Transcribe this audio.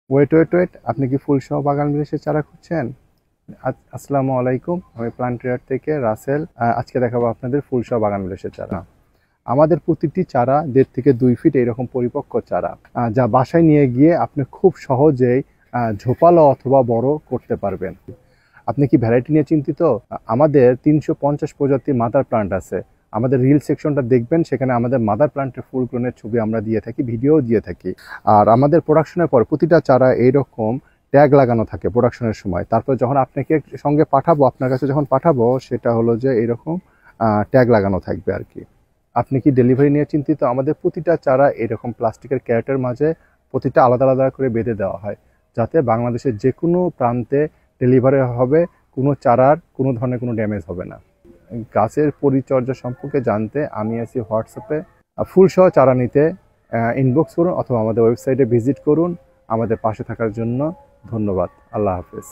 Wait wait wait, আপনি কি ফুলসহ বাগান বিলাসের চারা খুঁজছেন? আসসালামু আলাইকুম, আমি প্লান্ট ট্রেডার থেকে রাসেল। আজকে দেখাবো আপনাদের ফুলসহ বাগান বিলাসের চারা। আমাদের প্রতিটি চারা 1.5 থেকে 2 ফিট এরকম পরিপক্ক চারা, যা বাসায় নিয়ে গিয়ে আপনি খুব সহজেই ঝোপালো অথবা বড় করতে পারবেন। আপনি কি ভ্যারাইটি নিয়ে চিন্তিত? আমাদের 350 প্রজাতির মাদার প্লান্ট আছে। আমাদের রিল সেকশনটা দেখবেন, সেখানে আমাদের মাদার প্লান্টের ফুল গ্রোনের ছবি আমরা দিয়ে থাকি, ভিডিও দিয়ে থাকি। আর আমাদের প্রোডাকশনের পর প্রতিটা চারা এইরকম ট্যাগ লাগানো থাকে প্রোডাকশনের সময়। তারপর যখন আপনাকে সঙ্গে পাঠাবো, আপনার কাছে যখন পাঠাবো, সেটা হলো যে এরকম ট্যাগ লাগানো থাকবে আর কি। আপনি কি ডেলিভারি নিয়ে চিন্তিত? আমাদের প্রতিটা চারা এরকম প্লাস্টিকের ক্যারেটের মাঝে প্রতিটা আলাদা আলাদা করে বেঁধে দেওয়া হয়, যাতে বাংলাদেশের যে কোনো প্রান্তে ডেলিভারি হবে, কোনো চারার কোনো ধরনের কোনো ড্যামেজ হবে না। গাছের পরিচর্যা সম্পর্কে জানতে আমি আছি হোয়াটসঅ্যাপে। ফুলসহ চারা নিতে ইনবক্স করুন অথবা আমাদের ওয়েবসাইটে ভিজিট করুন। আমাদের পাশে থাকার জন্য ধন্যবাদ। আল্লাহ হাফেজ।